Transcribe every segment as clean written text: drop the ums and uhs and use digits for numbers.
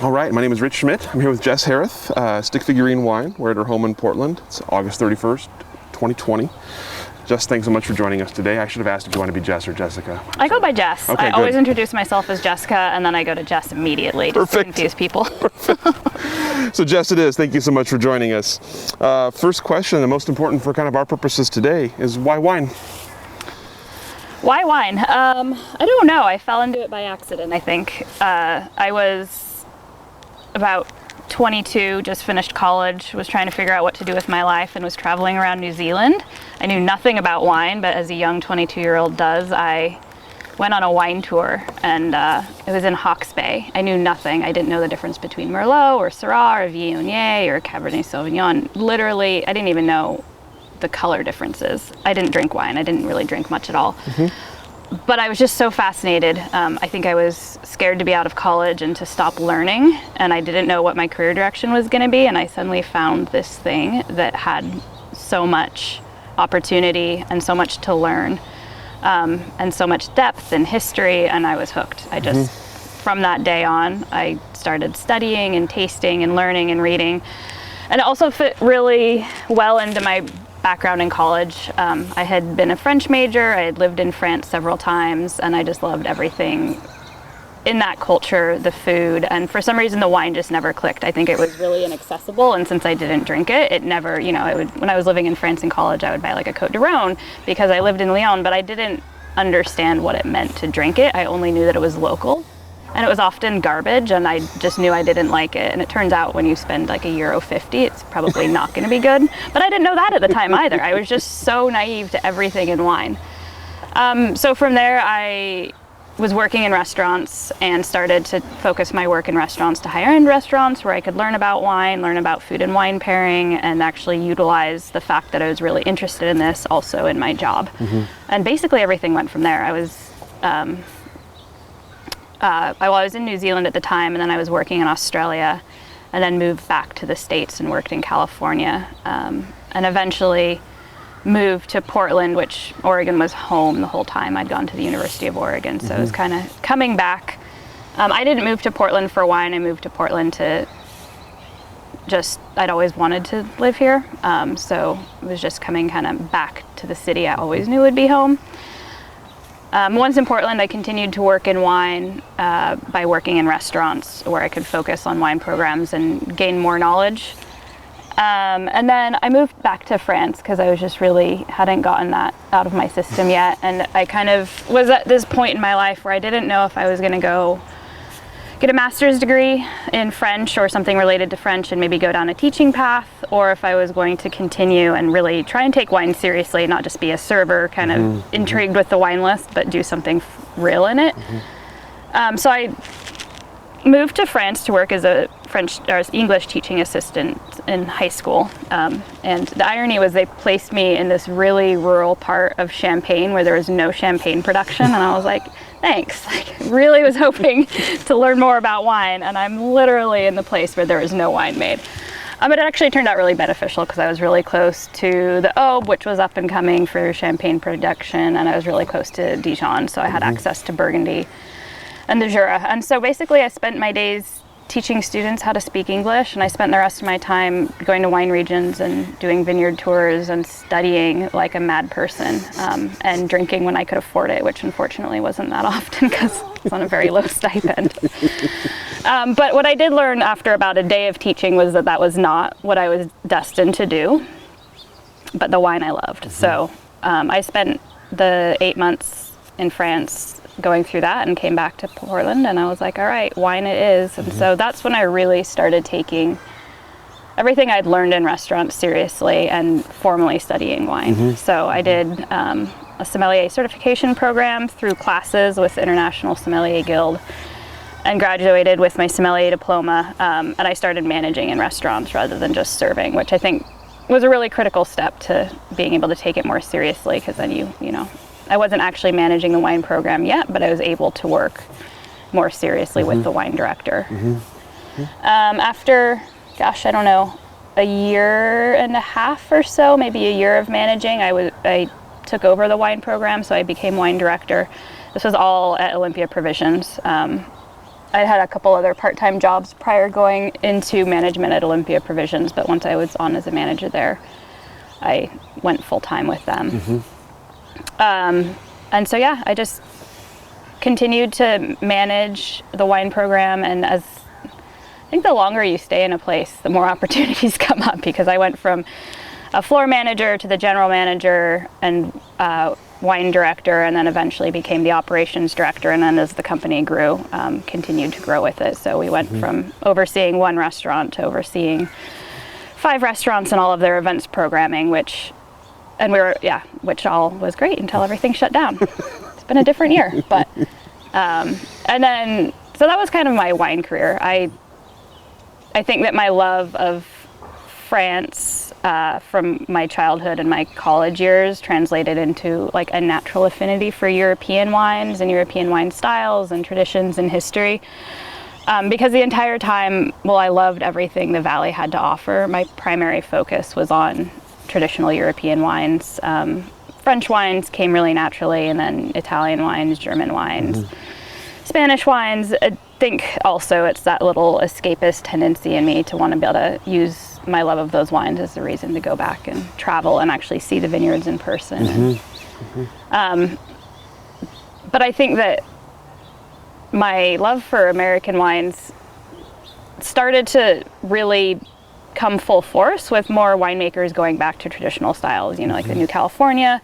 All right, my name is Rich Schmidt. I'm here with Jess Hereth, Stick Figurine Wine. We're at her home in Portland. It's August 31st, 2020. Jess, thanks so much for joining us today. I should have asked if you want to be Jess or Jessica. I go by Jess. Okay, I always introduce myself as Jessica, and then I go to Jess immediately just to confuse people. So Jess, it is. Thank you so much for joining us. First question, the most important for kind of our purposes today, is why wine? Why wine? I don't know. I fell into it by accident, I think. I was about 22, just finished college, was trying to figure out what to do with my life, and was traveling around New Zealand. I knew nothing about wine, but as a young 22-year-old does, I went on a wine tour, and it was in Hawke's Bay. I knew nothing. I didn't know the difference between Merlot or Syrah or Viognier or Cabernet Sauvignon. Literally, I didn't even know the color differences. I didn't drink wine. I didn't really drink much at all. But I was just so fascinated. I think I was scared to be out of college and to stop learning, and I didn't know what my career direction was going to be, and I suddenly found this thing that had so much opportunity and so much to learn, and so much depth and history, and I was hooked. I just, from that day on, I started studying and tasting and learning and reading, and it also fit really well into my background in college. I had been a French major, I had lived in France several times, and I just loved everything in that culture, the food, and for some reason the wine just never clicked. I think it was really inaccessible, and since I didn't drink it, it never, when I was living in France in college, I would buy like a Côte de Rhône because I lived in Lyon, but I didn't understand what it meant to drink it. I only knew that it was local. And it was often garbage, and I just knew I didn't like it. And it turns out when you spend like €1.50, it's probably not going to be good. But I didn't know that at the time either. I was just so naive to everything in wine. So from there, I was working in restaurants and started to focus my work in restaurants to higher-end restaurants where I could learn about wine, learn about food and wine pairing, and actually utilize the fact that I was really interested in this also in my job. And basically everything went from there. I was in New Zealand at the time, and then I was working in Australia, and then moved back to the States and worked in California, and eventually moved to Portland, which Oregon was home the whole time. I'd gone to the University of Oregon, so it was kind of coming back. I didn't move to Portland for wine. I moved to Portland to I'd always wanted to live here, so it was just coming kind of back to the city I always knew would be home. Once in Portland, I continued to work in wine by working in restaurants where I could focus on wine programs and gain more knowledge. And then I moved back to France because I was just really hadn't gotten that out of my system yet. And I kind of was at this point in my life where I didn't know if I was going to go get a master's degree in French or something related to French and maybe go down a teaching path, or if I was going to continue and really try and take wine seriously, not just be a server kind of intrigued with the wine list, but do something real in it. So I moved to France to work as a English teaching assistant in high school. And the irony was they placed me in this really rural part of Champagne where there was no champagne production. And I was like, thanks. I really was hoping to learn more about wine. And I'm literally in the place where there is no wine made. But it actually turned out really beneficial because I was really close to the Aube, which was up and coming for champagne production. And I was really close to Dijon. So I had access to Burgundy and the Jura. And so basically I spent my days teaching students how to speak English, and I spent the rest of my time going to wine regions and doing vineyard tours and studying like a mad person, and drinking when I could afford it, which unfortunately wasn't that often because it's on a very low stipend. But what I did learn after about a day of teaching was that was not what I was destined to do, but the wine I loved. So I spent the 8 months in France going through that and came back to Portland, and I was like, all right, wine it is. And so that's when I really started taking everything I'd learned in restaurants seriously and formally studying wine. So I did a sommelier certification program through classes with the International Sommelier Guild and graduated with my sommelier diploma, and I started managing in restaurants rather than just serving, which I think was a really critical step to being able to take it more seriously, because then you know, I wasn't actually managing the wine program yet, but I was able to work more seriously with the wine director. After, gosh, I don't know, a year and a half or so, maybe a year of managing, I took over the wine program, so I became wine director. This was all at Olympia Provisions. I had a couple other part-time jobs prior going into management at Olympia Provisions, but once I was on as a manager there, I went full-time with them. And so, yeah, I just continued to manage the wine program, and I think the longer you stay in a place, the more opportunities come up, because I went from a floor manager to the general manager and wine director, and then eventually became the operations director, and then as the company grew, continued to grow with it. So we went from overseeing one restaurant to overseeing 5 restaurants and all of their events programming, which all was great until everything shut down. It's been a different year, but and then so that was kind of my wine career. I think that my love of France from my childhood and my college years translated into like a natural affinity for European wines and European wine styles and traditions and history. Because the entire time, while I loved everything the Valley had to offer, my primary focus was on traditional European wines. French wines came really naturally, and then Italian wines, German wines, Spanish wines. I think also it's that little escapist tendency in me to want to be able to use my love of those wines as a reason to go back and travel and actually see the vineyards in person. But I think that my love for American wines started to really come full force with more winemakers going back to traditional styles, like the New California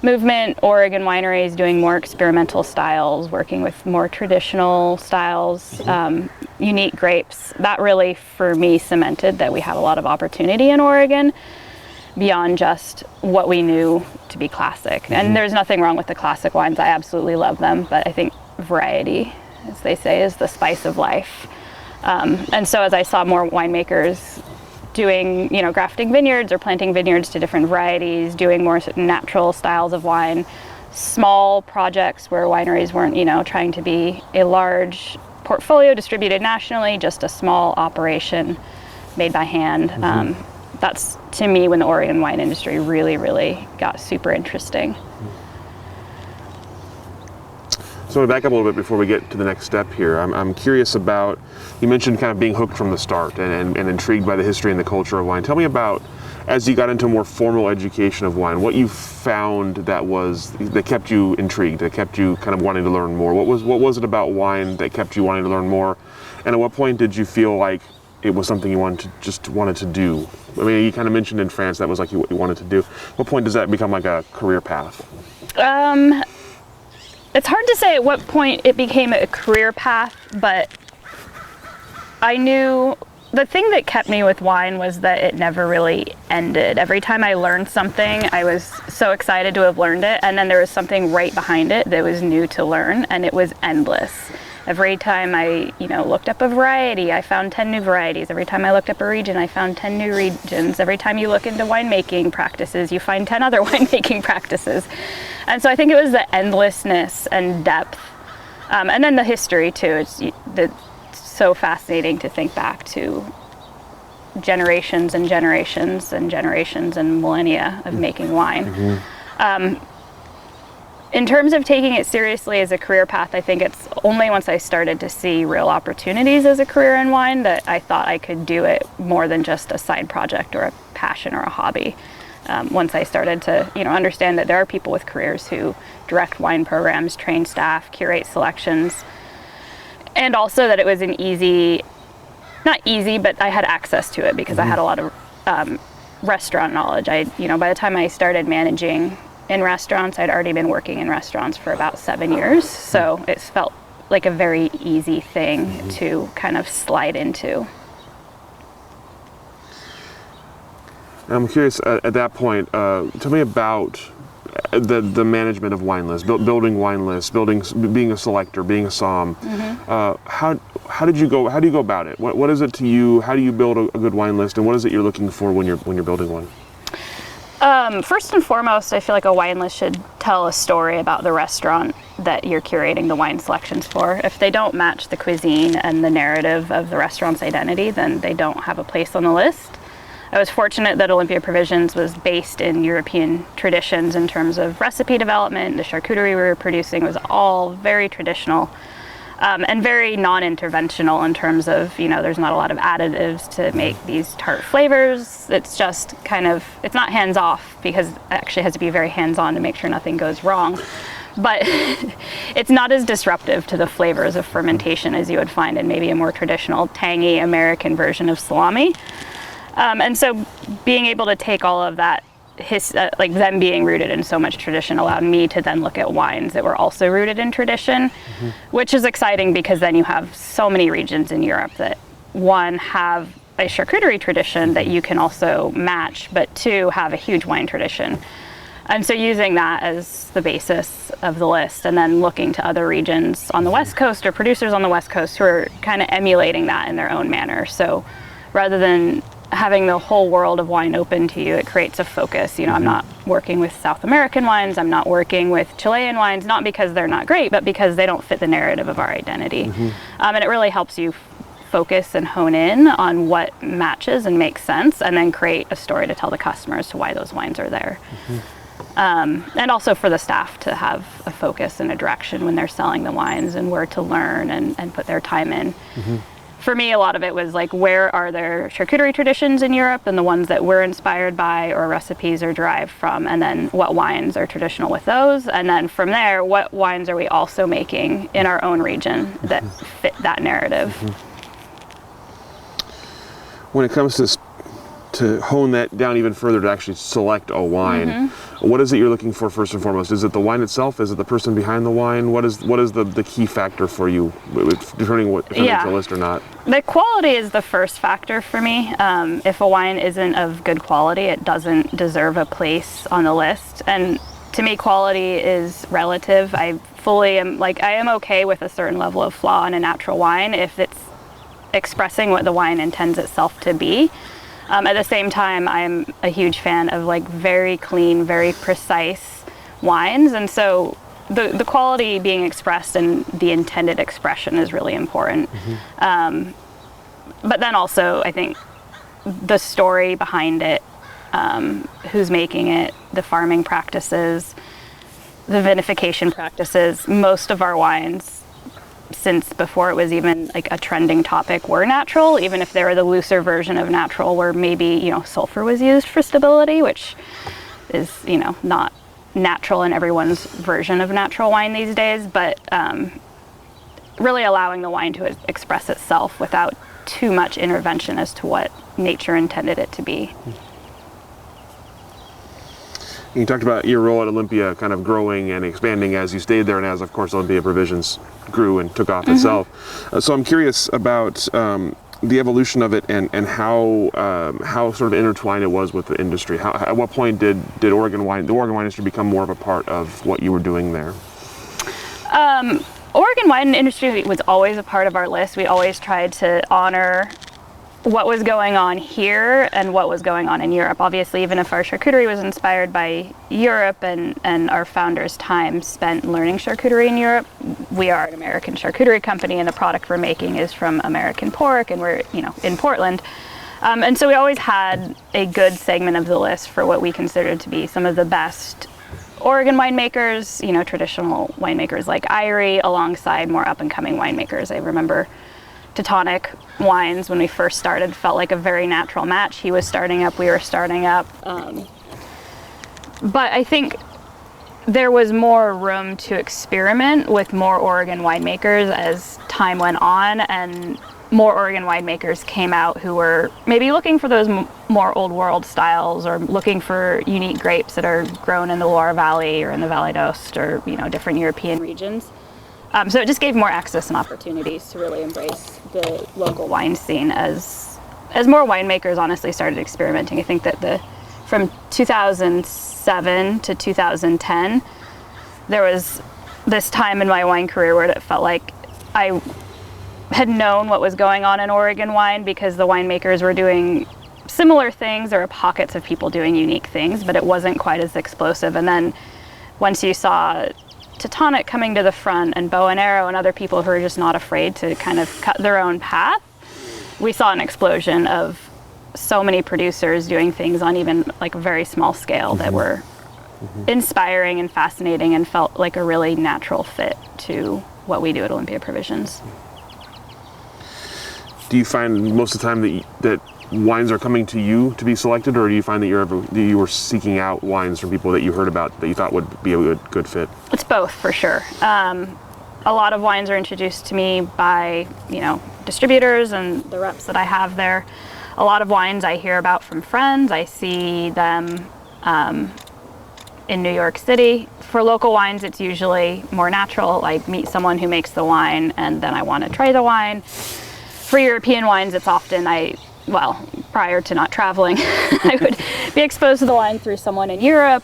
movement, Oregon wineries doing more experimental styles, working with more traditional styles, unique grapes. That really, for me, cemented that we have a lot of opportunity in Oregon beyond just what we knew to be classic. And there's nothing wrong with the classic wines. I absolutely love them, but I think variety, as they say, is the spice of life. And so as I saw more winemakers doing, grafting vineyards or planting vineyards to different varieties, doing more natural styles of wine, small projects where wineries weren't, trying to be a large portfolio distributed nationally, just a small operation made by hand. That's, to me, when the Oregon wine industry really, really got super interesting. So I'm going to back up a little bit before we get to the next step here. I'm curious about, you mentioned kind of being hooked from the start and intrigued by the history and the culture of wine. Tell me about, as you got into more formal education of wine, what you found that kept you intrigued, that kept you kind of wanting to learn more. What was it about wine that kept you wanting to learn more? And at what point did you feel like it was something you wanted to do? I mean, you kind of mentioned in France that was like what you wanted to do. What point does that become like a career path? It's hard to say at what point it became a career path, but I knew the thing that kept me with wine was that it never really ended. Every time I learned something, I was so excited to have learned it, and then there was something right behind it that was new to learn, and it was endless. Every time I, looked up a variety, I found 10 new varieties. Every time I looked up a region, I found 10 new regions. Every time you look into winemaking practices, you find 10 other winemaking practices. And so I think it was the endlessness and depth. And then the history, too. It's so fascinating to think back to generations and generations and generations and millennia of making wine. In terms of taking it seriously as a career path, I think it's only once I started to see real opportunities as a career in wine that I thought I could do it more than just a side project or a passion or a hobby. Once I started to, understand that there are people with careers who direct wine programs, train staff, curate selections, and also that it was an not easy, but I had access to it because I had a lot of restaurant knowledge. By the time I started managing in restaurants, I'd already been working in restaurants for about 7 years, so it felt like a very easy thing to kind of slide into. I'm curious, at that point, tell me about the management of wine lists, building wine lists, being a selector, being a somm. How do you go about it? What is it to you? How do you build a good wine list, and what is it you're looking for when you're building one? First and foremost, I feel like a wine list should tell a story about the restaurant that you're curating the wine selections for. If they don't match the cuisine and the narrative of the restaurant's identity, then they don't have a place on the list. I was fortunate that Olympia Provisions was based in European traditions in terms of recipe development. The charcuterie we were producing was all very traditional. and very non-interventional in terms of, there's not a lot of additives to make these tart flavors. It's just it's not hands-off, because it actually has to be very hands-on to make sure nothing goes wrong. But it's not as disruptive to the flavors of fermentation as you would find in maybe a more traditional, tangy American version of salami. And so being able to take all of that, like them being rooted in so much tradition, allowed me to then look at wines that were also rooted in tradition, which is exciting, because then you have so many regions in Europe that, one, have a charcuterie tradition that you can also match, but two, have a huge wine tradition. And so using that as the basis of the list, and then looking to other regions on the West Coast or producers on the West Coast who are kind of emulating that in their own manner. So rather than having the whole world of wine open to you, it creates a focus. I'm not working with South American wines, I'm not working with Chilean wines, not because they're not great, but because they don't fit the narrative of our identity. And it really helps you focus and hone in on what matches and makes sense, and then create a story to tell the customer as to why those wines are there. And also for the staff to have a focus and a direction when they're selling the wines, and where to learn and put their time in. For me, a lot of it was like, where are there charcuterie traditions in Europe, and the ones that we're inspired by or recipes are derived from, and then what wines are traditional with those, and then from there, what wines are we also making in our own region that fit that narrative. When it comes to hone that down even further, to actually select a wine, what is it you're looking for first and foremost? Is it the wine itself? Is it the person behind the wine? What is the key factor for you, determining if it makes a list or not? The quality is the first factor for me. If a wine isn't of good quality, it doesn't deserve a place on the list. And to me, quality is relative. I am okay with a certain level of flaw in a natural wine if it's expressing what the wine intends itself to be. At the same time, I'm a huge fan of very clean, very precise wines, and so the quality being expressed and the intended expression is really important. But then also, I think the story behind it, who's making it, the farming practices, the vinification practices. Most of our wines, since before it was even a trending topic, were natural, even if they were the looser version of natural, where maybe sulfur was used for stability, which is not natural in everyone's version of natural wine these days, but really allowing the wine to express itself without too much intervention as to what nature intended it to be. You talked about your role at Olympia kind of growing and expanding as you stayed there, and as, of course, Olympia Provisions grew and took off itself. So I'm curious about the evolution of it, and how sort of intertwined it was with the industry. At what point did the Oregon wine industry become more of a part of what you were doing there? Oregon wine industry was always a part of our list. We always tried to honor what was going on here and what was going on in Europe. Obviously, even if our charcuterie was inspired by Europe and our founders' time spent learning charcuterie in Europe, we are an American charcuterie company, and the product we're making is from American pork, and we're in Portland. And so we always had a good segment of the list for what we considered to be some of the best Oregon winemakers, traditional winemakers like Irie, alongside more up-and-coming winemakers. I remember Teutonic Wines, when we first started, felt like a very natural match. He was starting up, we were starting up. But I think there was more room to experiment with more Oregon winemakers as time went on, and more Oregon winemakers came out who were maybe looking for those more old world styles, or looking for unique grapes that are grown in the Loire Valley or in the Valley d'Aoste, or different European regions. So it just gave more access and opportunities to really embrace the local wine scene as more winemakers honestly started experimenting. I think that from 2007 to 2010, there was this time in my wine career where it felt like I had known what was going on in Oregon wine, because the winemakers were doing similar things. There were pockets of people doing unique things, but it wasn't quite as explosive. And then once you saw Teutonic coming to the front, and Bow and Arrow, and other people who are just not afraid to kind of cut their own path, we saw an explosion of so many producers doing things on even a very small scale that were inspiring and fascinating, and felt like a really natural fit to what we do at Olympia Provisions. Do you find most of the time that wines are coming to you to be selected, or do you find that you were seeking out wines from people that you heard about that you thought would be a good fit? It's both, for sure. A lot of wines are introduced to me by, distributors and the reps that I have there. A lot of wines I hear about from friends. I see them in New York City. For local wines, it's usually more natural. I meet someone who makes the wine, and then I want to try the wine. For European wines, it's often prior to not traveling, I would be exposed to the wine through someone in Europe,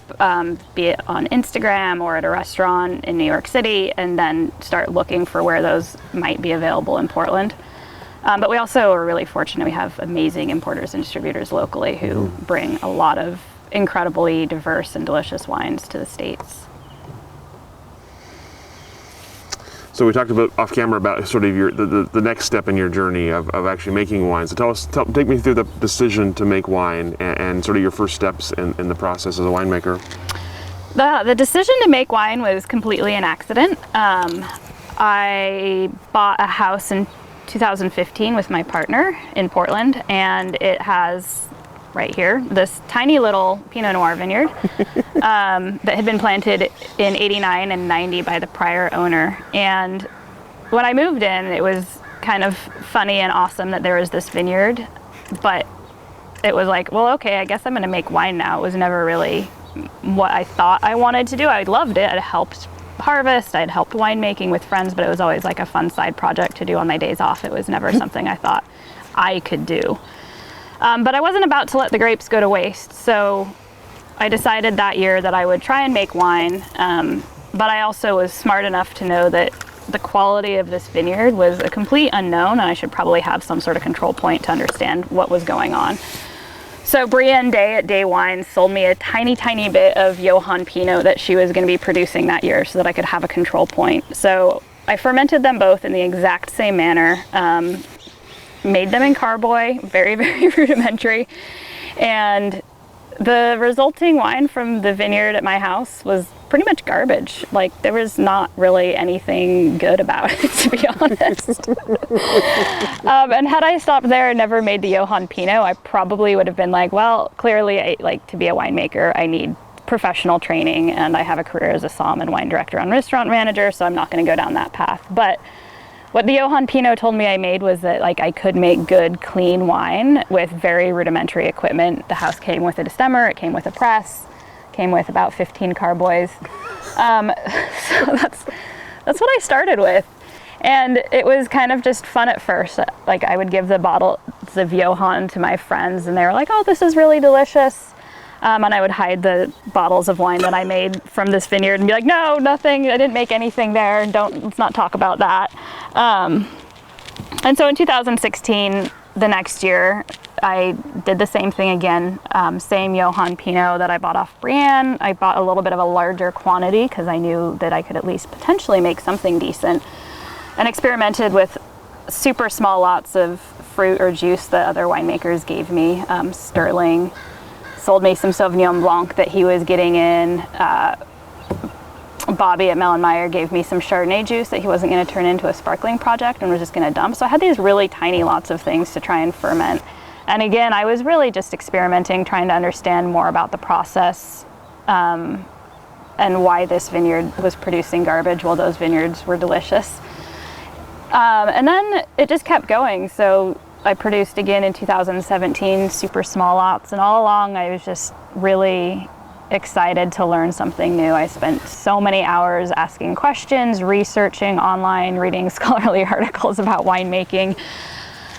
be it on Instagram or at a restaurant in New York City, and then start looking for where those might be available in Portland. But we also are really fortunate. We have amazing importers and distributors locally who bring a lot of incredibly diverse and delicious wines to the States. So we talked about off camera about sort of the next step in your journey of actually making wine. So take me through the decision to make wine and sort of your first steps in the process as a winemaker. The decision to make wine was completely an accident. I bought a house in 2015 with my partner in Portland, and it has right here this tiny little Pinot Noir vineyard that had been planted in 89 and 90 by the prior owner. And when I moved in, it was kind of funny and awesome that there was this vineyard, but it was like, well, okay, I guess I'm going to make wine now. It was never really what I thought I wanted to do. I loved it. I'd helped harvest, I'd helped winemaking with friends, but it was always like a fun side project to do on my days off. It was never something I thought I could do. But I wasn't about to let the grapes go to waste, so I decided that year that I would try and make wine, but I also was smart enough to know that the quality of this vineyard was a complete unknown, and I should probably have some sort of control point to understand what was going on. So Brienne Day at Day Wines sold me a tiny, tiny bit of Johann Pinot that she was going to be producing that year so that I could have a control point. So I fermented them both in the exact same manner. Made them in carboy, very, very rudimentary. And the resulting wine from the vineyard at my house was pretty much garbage. Like, there was not really anything good about it, to be honest. And had I stopped there and never made the Johann Pinot, I probably would have been like, well, clearly, to be a winemaker, I need professional training, and I have a career as a somm and wine director and restaurant manager, so I'm not going to go down that path. But what the Johann Pinot told me I made was that I could make good, clean wine with very rudimentary equipment. The house came with a destemmer, it came with a press, came with about 15 carboys. So that's what I started with. And it was kind of just fun at first. I would give the bottles of Johann to my friends, and they were like, oh, this is really delicious. And I would hide the bottles of wine that I made from this vineyard and be like, no, nothing, I didn't make anything there, let's not talk about that. And so in 2016, the next year, I did the same thing again, same Johann Pinot that I bought off Brienne. I bought a little bit of a larger quantity because I knew that I could at least potentially make something decent, and experimented with super small lots of fruit or juice that other winemakers gave me. Sterling sold me some Sauvignon Blanc that he was getting in. Bobby at Mellenmeyer gave me some Chardonnay juice that he wasn't going to turn into a sparkling project and was just going to dump. So I had these really tiny lots of things to try and ferment. And again, I was really just experimenting, trying to understand more about the process and why this vineyard was producing garbage while those vineyards were delicious. And then it just kept going. So I produced again in 2017, super small lots, and all along I was just really excited to learn something new. I spent so many hours asking questions, researching online, reading scholarly articles about winemaking.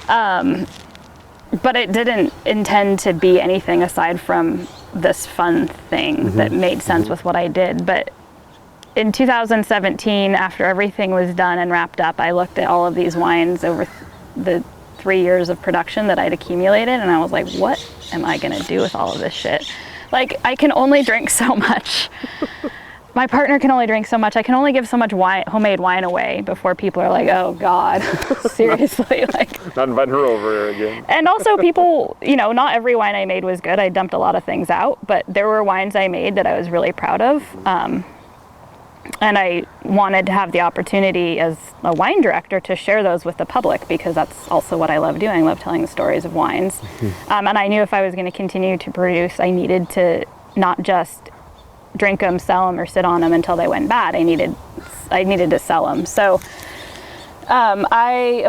But it didn't intend to be anything aside from this fun thing that made sense with what I did. But in 2017, after everything was done and wrapped up, I looked at all of these wines over the 3 years of production that I'd accumulated, and I was like, what am I gonna do with all of this shit? I can only drink so much. my partner can only drink so much. I can only give so much wine, homemade wine away before people are like, oh God, seriously, like. Not inviting her over again. And also people, you know, not every wine I made was good. I dumped a lot of things out, but there were wines I made that I was really proud of. And I wanted to have the opportunity as a wine director to share those with the public, because that's also what I love doing. I love telling the stories of wines. And I knew if I was going to continue to produce, I needed to not just drink them, sell them, or sit on them until they went bad. I needed to sell them. So I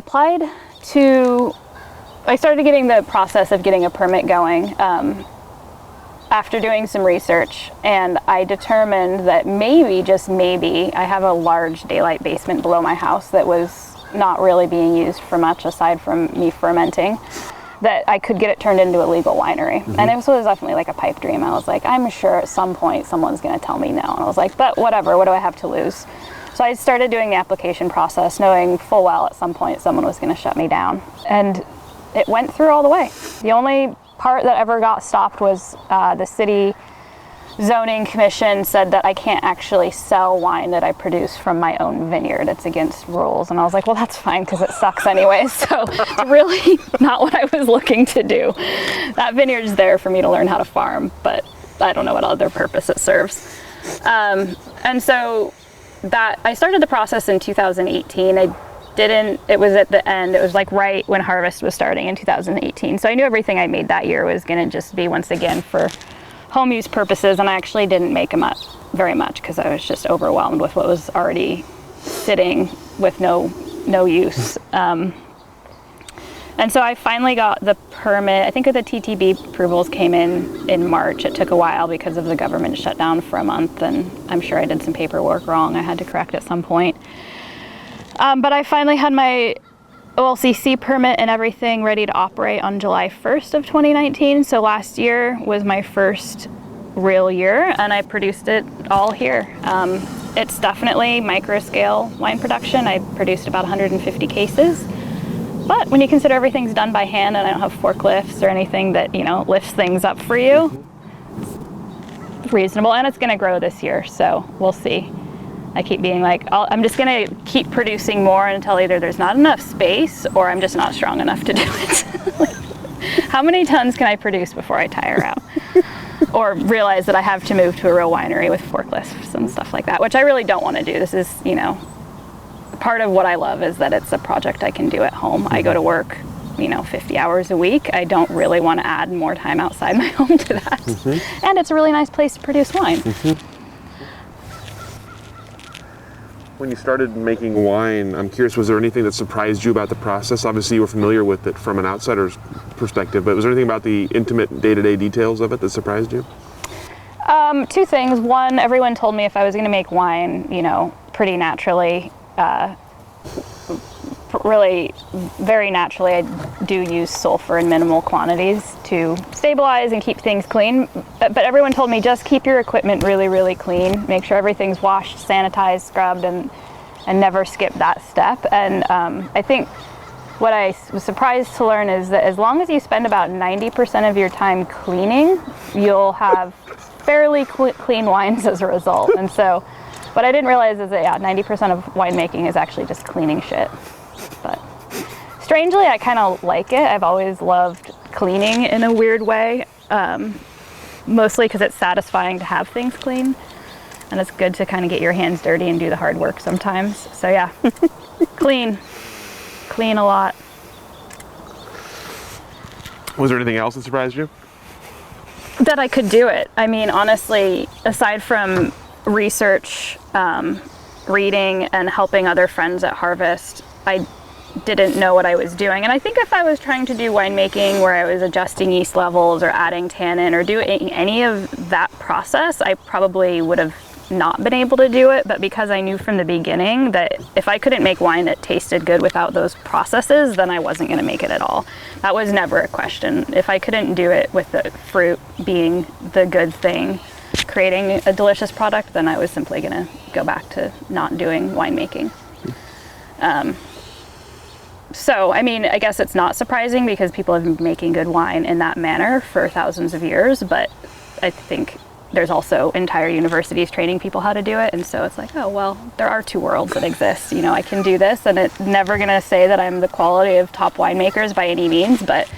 started getting the process of getting a permit going after doing some research, and I determined that maybe, just maybe, I have a large daylight basement below my house that was not really being used for much aside from me fermenting, that I could get it turned into a legal winery. And it was definitely like a pipe dream. I was like, I'm sure at some point someone's going to tell me no. And I was like, but whatever, what do I have to lose? So I started doing the application process, knowing full well at some point someone was going to shut me down. And it went through all the way. The only part that ever got stopped was the city zoning commission said that I can't actually sell wine that I produce from my own vineyard. It's against rules. And I was like, well, that's fine, because it sucks anyway. So it's really not what I was looking to do. That vineyard's there for me to learn how to farm, but I don't know what other purpose it serves. And so that I started the process in 2018. It was at the end, it was like right when harvest was starting in 2018. So I knew everything I made that year was going to just be, once again, for home use purposes, and I actually didn't make them up very much because I was just overwhelmed with what was already sitting with no use. And so I finally got the permit. I think the TTB approvals came in March. It took a while because of the government shutdown for a month, and I'm sure I did some paperwork wrong I had to correct at some point. But I finally had my OLCC permit and everything ready to operate on July 1st of 2019. So last year was my first real year, and I produced it all here. It's definitely micro scale wine production. I produced about 150 cases. But when you consider everything's done by hand and I don't have forklifts or anything that, you know, lifts things up for you, it's reasonable, and it's going to grow this year, so we'll see. I keep being like, I'm just going to keep producing more until either there's not enough space or I'm just not strong enough to do it. Like, how many tons can I produce before I tire out? Or realize that I have to move to a real winery with forklifts and stuff like that, which I really don't want to do. This is, you know, part of what I love is that it's a project I can do at home. I go to work, 50 hours a week. I don't really want to add more time outside my home to that. And it's a really nice place to produce wine. When you started making wine, I'm curious, was there anything that surprised you about the process? Obviously, you were familiar with it from an outsider's perspective, but was there anything about the intimate day-to-day details of it that surprised you? Two things. One, everyone told me if I was going to make wine, pretty naturally, really very naturally, I do use sulfur in minimal quantities to stabilize and keep things clean. But everyone told me just keep your equipment really, really clean. Make sure everything's washed, sanitized, scrubbed, and never skip that step. And I think what I was surprised to learn is that as long as you spend about 90% of your time cleaning, you'll have fairly clean wines as a result. And so what I didn't realize is that 90% of winemaking is actually just cleaning shit. But strangely, I kind of like it. I've always loved cleaning in a weird way, mostly because it's satisfying to have things clean, and it's good to kind of get your hands dirty and do the hard work sometimes. So yeah, clean a lot. Was there anything else that surprised you? That I could do it. I mean, honestly, aside from research, reading, and helping other friends at Harvest, I didn't know what I was doing. And I think if I was trying to do winemaking where I was adjusting yeast levels or adding tannin or doing any of that process, I probably would have not been able to do it. But because I knew from the beginning that if I couldn't make wine that tasted good without those processes, then I wasn't going to make it at all. That was never a question. If I couldn't do it with the fruit being the good thing, creating a delicious product, then I was simply going to go back to not doing winemaking. So, I mean, I guess it's not surprising because people have been making good wine in that manner for thousands of years, but I think there's also entire universities training people how to do it. And so it's like, oh, well, there are two worlds that exist. You know, I can do this, and it's never going to say that I'm the quality of top winemakers by any means, but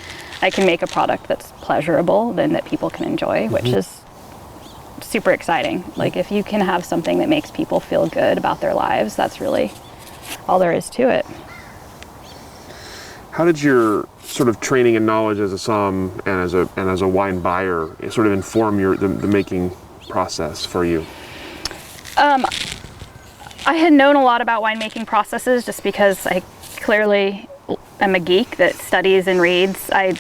I can make a product that's pleasurable and that people can enjoy, which is super exciting. Like, if you can have something that makes people feel good about their lives, that's really all there is to it. How did your sort of training and knowledge as a somm and as a wine buyer sort of inform the making process for you? I had known a lot about winemaking processes just because I clearly am a geek that studies and reads. I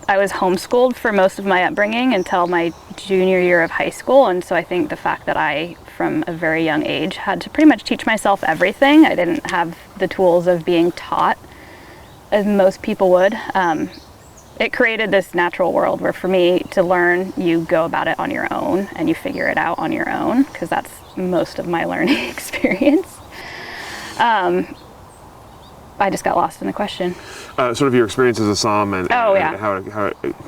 was homeschooled for most of my upbringing until my junior year of high school, and so I think the fact that I, from a very young age, had to pretty much teach myself everything. I didn't have the tools of being taught as most people would. It created this natural world where, for me to learn, you go about it on your own and you figure it out on your own, because that's most of my learning experience. I just got lost in the question. Sort of your experience as a somm and yeah. how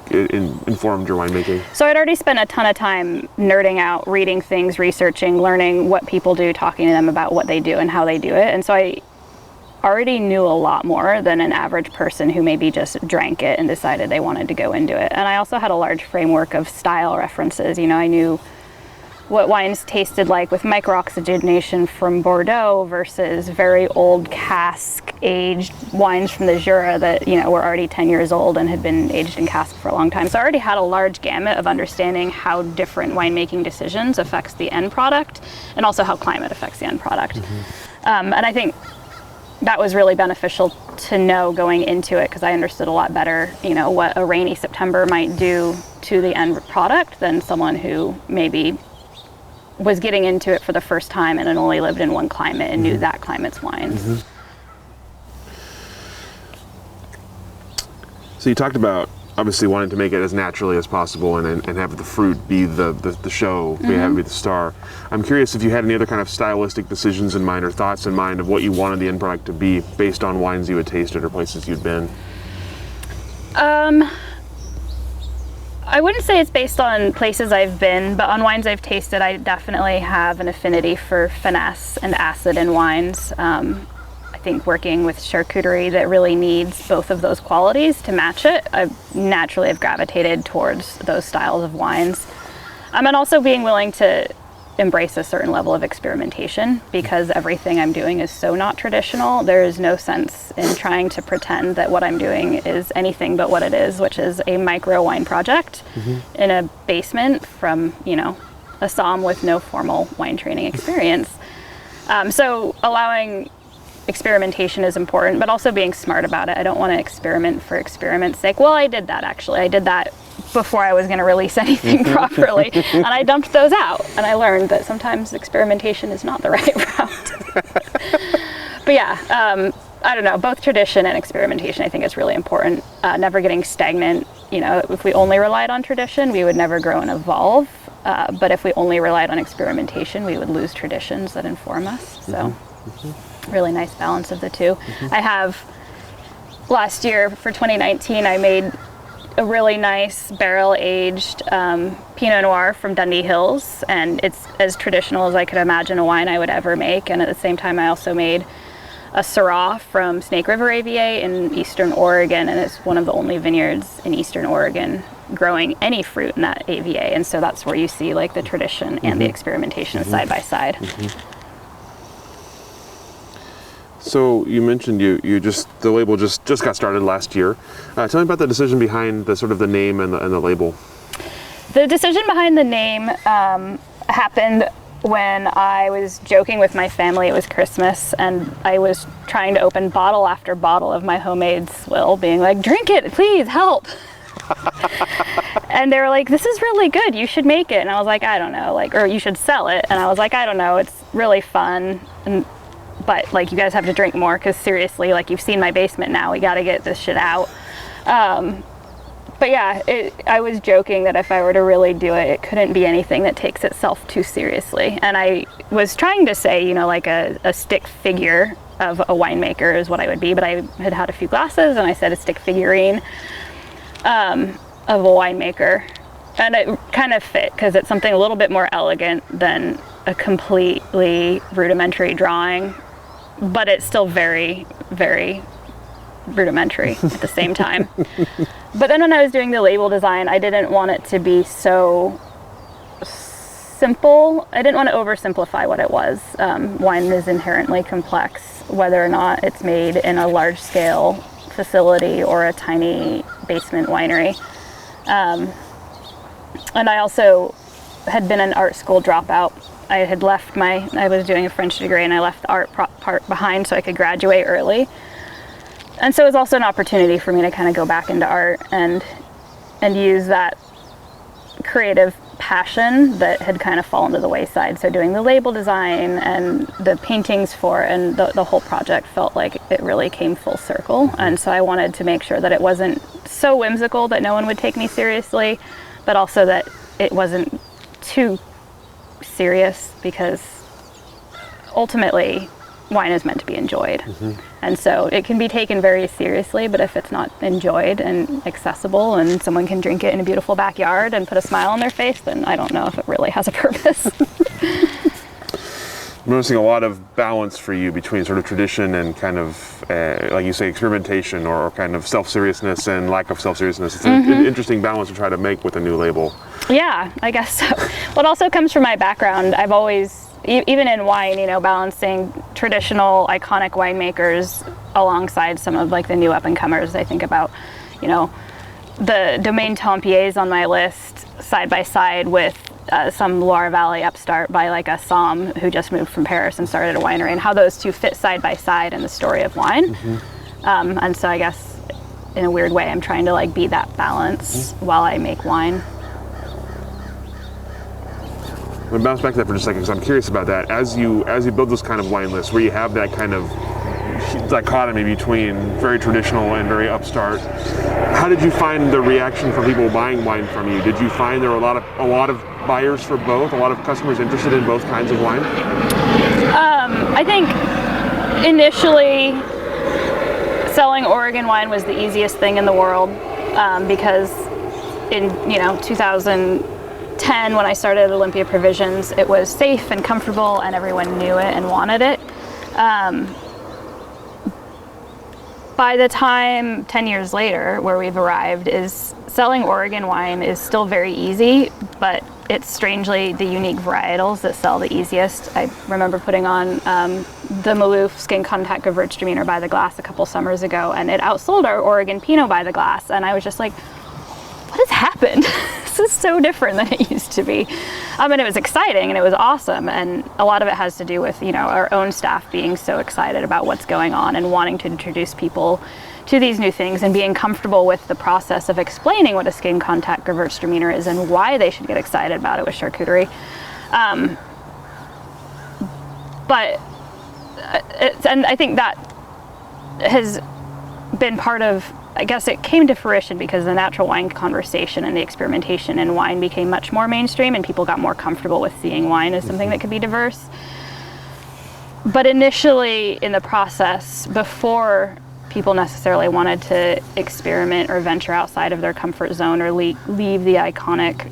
it informed your winemaking. So I'd already spent a ton of time nerding out, reading things, researching, learning what people do, talking to them about what they do and how they do it. And so I already knew a lot more than an average person who maybe just drank it and decided they wanted to go into it. And I also had a large framework of style references. You know, I knew what wines tasted like with micro-oxygenation from Bordeaux versus very old cask-aged wines from the Jura that, you know, were already 10 years old and had been aged in cask for a long time. So I already had a large gamut of understanding how different winemaking decisions affects the end product, and also how climate affects the end product. And I think that was really beneficial to know going into it, because I understood a lot better, you know, what a rainy September might do to the end product than someone who maybe was getting into it for the first time and had only lived in one climate and knew that climate's wines. So you talked about obviously wanting to make it as naturally as possible and have the fruit be the show, have it be the star. I'm curious if you had any other kind of stylistic decisions in mind or thoughts in mind of what you wanted the end product to be based on wines you had tasted or places you'd been. I wouldn't say it's based on places I've been, but on wines I've tasted, I definitely have an affinity for finesse and acid in wines. I think working with charcuterie that really needs both of those qualities to match it, I naturally have gravitated towards those styles of wines. And also being willing to embrace a certain level of experimentation, because everything I'm doing is so not traditional. There is no sense in trying to pretend that what I'm doing is anything but what it is, which is a micro wine project in a basement from, you know, a somm with no formal wine training experience. So allowing experimentation is important, but also being smart about it. I don't want to experiment for experiment's sake. Well, I did that actually. I did that before I was going to release anything properly, and I dumped those out, and I learned that sometimes experimentation is not the right route. But yeah, I don't know, both tradition and experimentation I think is really important. Never getting stagnant. You know, if we only relied on tradition, we would never grow and evolve. But if we only relied on experimentation, we would lose traditions that inform us. So really nice balance of the two. I have, last year for 2019, I made a really nice barrel-aged Pinot Noir from Dundee Hills, and it's as traditional as I could imagine a wine I would ever make. And at the same time, I also made a Syrah from Snake River AVA in Eastern Oregon, and it's one of the only vineyards in Eastern Oregon growing any fruit in that AVA. And so that's where you see like the tradition and the experimentation side by side. So you mentioned the label just got started last year. Tell me about the decision behind the sort of the name and the label. The decision behind the name happened when I was joking with my family. It was Christmas, and I was trying to open bottle after bottle of my homemade swill, being like, "Drink it, please, help." And they were like, "This is really good, you should make it." And I was like, "I don't know," like, or "You should sell it." And I was like, "I don't know, it's really fun. But like, you guys have to drink more, because seriously, like, you've seen my basement now, we got to get this shit out." But yeah, I was joking that if I were to really do it, it couldn't be anything that takes itself too seriously. And I was trying to say, you know, like a stick figure of a winemaker is what I would be, but I had had a few glasses and I said a stick figurine of a winemaker. And it kind of fit because it's something a little bit more elegant than a completely rudimentary drawing, but it's still very, very rudimentary at the same time. But then when I was doing the label design, I didn't want it to be so simple. I didn't want to oversimplify what it was. Wine is inherently complex, whether or not it's made in a large scale facility or a tiny basement winery. And I also had been an art school dropout. I was doing a French degree and I left the art part behind so I could graduate early. And so it was also an opportunity for me to kind of go back into art and use that creative passion that had kind of fallen to the wayside. So doing the label design and the paintings for it, and the whole project felt like it really came full circle. And so I wanted to make sure that it wasn't so whimsical that no one would take me seriously, but also that it wasn't too serious, because ultimately wine is meant to be enjoyed. And so it can be taken very seriously, but if it's not enjoyed and accessible and someone can drink it in a beautiful backyard and put a smile on their face, then I don't know if it really has a purpose. I'm noticing a lot of balance for you between sort of tradition and kind of, like you say, experimentation or kind of self-seriousness and lack of self-seriousness. It's an interesting balance to try to make with a new label. Yeah, I guess so. Well, it also comes from my background. I've always, even in wine, balancing traditional iconic winemakers alongside some of like the new up-and-comers. I think about, the Domaine Tempiers on my list side by side with some Loire Valley upstart by like a Somm who just moved from Paris and started a winery, and how those two fit side by side in the story of wine. And so I guess in a weird way I'm trying to like be that balance while I make wine. I'm going to bounce back to that for just a second, because I'm curious about that. As you build this kind of wine list where you have that kind of dichotomy between very traditional and very upstart, how did you find the reaction from people buying wine from you? Did you find there were a lot of buyers for both, a lot of customers interested in both kinds of wine? I think initially selling Oregon wine was the easiest thing in the world, because in 2010 when I started at Olympia Provisions, it was safe and comfortable and everyone knew it and wanted it. By the time 10 years later where we've arrived, is selling Oregon wine is still very easy, but it's strangely the unique varietals that sell the easiest. I remember putting on the Maloof Skin Contact Gewürztraminer by the glass a couple summers ago, and it outsold our Oregon Pinot by the glass, and I was just like, what has happened? This is so different than it used to be. And it was exciting and it was awesome, and a lot of it has to do with our own staff being so excited about what's going on and wanting to introduce people to these new things and being comfortable with the process of explaining what a skin contact Gewürztraminer is and why they should get excited about it with charcuterie. And I think that has been part of, I guess it came to fruition because the natural wine conversation and the experimentation in wine became much more mainstream, and people got more comfortable with seeing wine as something that could be diverse. But initially in the process, before people necessarily wanted to experiment or venture outside of their comfort zone or leave the iconic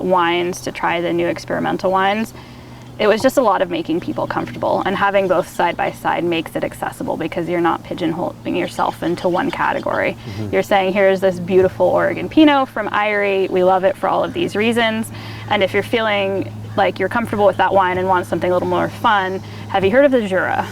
wines to try the new experimental wines, it was just a lot of making people comfortable, and having both side by side makes it accessible because you're not pigeonholing yourself into one category. You're saying, here's this beautiful Oregon Pinot from Eyrie, we love it for all of these reasons, and if you're feeling like you're comfortable with that wine and want something a little more fun, have you heard of the Jura?